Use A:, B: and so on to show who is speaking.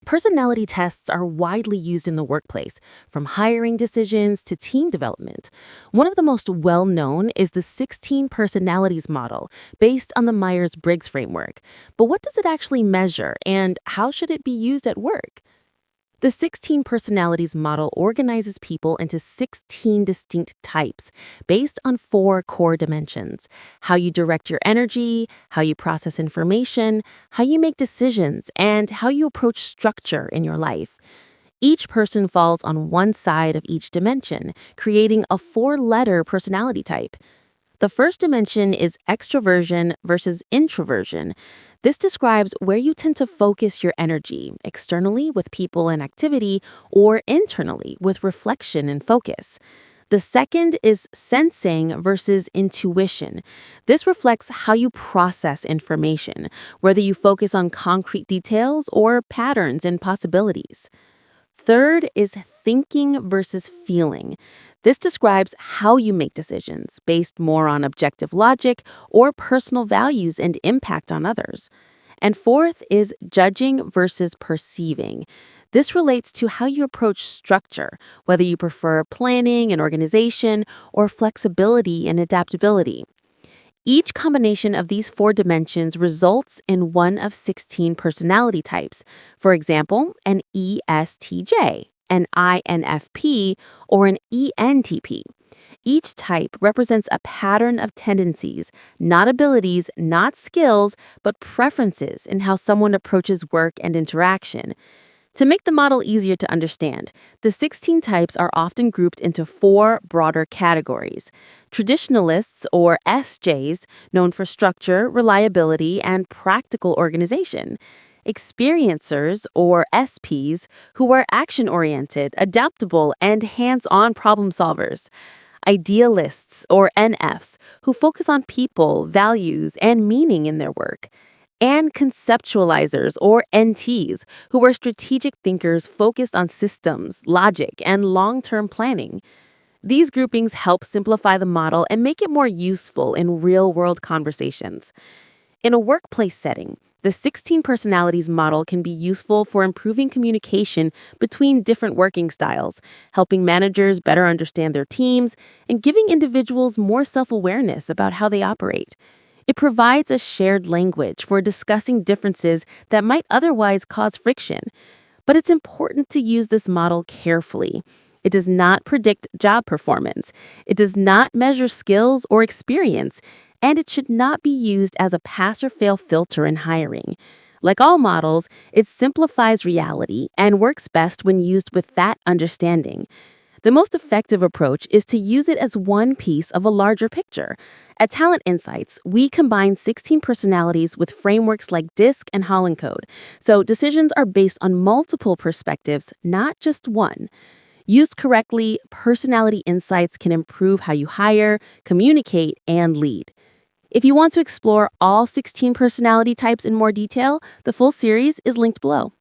A: Personality tests are widely used in the workplace, from hiring decisions to team development. One of the most well-known is the 16 personalities model, based on the Myers-Briggs framework. But what does it actually measure, and how should it be used at work? The 16 personalities model organizes people into 16 distinct types based on 4 core dimensions: how you direct your energy, how you process information, how you make decisions, and how you approach structure in your life. Each person falls on one side of each dimension, creating a 4-letter personality type. The first dimension is extroversion versus introversion. This describes where you tend to focus your energy, externally with people and activity, or internally with reflection and focus. The second is sensing versus intuition. This reflects how you process information, whether you focus on concrete details or patterns and possibilities. Third is thinking versus feeling. This describes how you make decisions based more on objective logic or personal values and impact on others. And fourth is judging versus perceiving. This relates to how you approach structure, whether you prefer planning and organization or flexibility and adaptability. Each combination of these 4 dimensions results in one of 16 personality types. For example, an ESTJ, an INFP, or an ENTP. Each type represents a pattern of tendencies, not abilities, not skills, but preferences in how someone approaches work and interaction. To make the model easier to understand, the 16 types are often grouped into 4 broader categories: Traditionalists, or SJs, known for structure, reliability, and practical organization; Experiencers, or SPs, who are action-oriented, adaptable, and hands-on problem solvers; Idealists, or NFs, who focus on people, values, and meaning in their work; and Conceptualizers, or NTs, who are strategic thinkers focused on systems, logic, and long-term planning. These groupings help simplify the model and make it more useful in real-world conversations. In a workplace setting, the 16 personalities model can be useful for improving communication between different working styles, helping managers better understand their teams, and giving individuals more self-awareness about how they operate. It provides a shared language for discussing differences that might otherwise cause friction. But it's important to use this model carefully. It does not predict job performance. It does not measure skills or experience, and it should not be used as a pass-or-fail filter in hiring. Like all models, it simplifies reality and works best when used with that understanding. The most effective approach is to use it as one piece of a larger picture. At Talent Insights, we combine 16 personalities with frameworks like DISC and Holland Code, so decisions are based on multiple perspectives, not just one. Used correctly, Personality Insights can improve how you hire, communicate, and lead. If you want to explore all 16 personality types in more detail, the full series is linked below.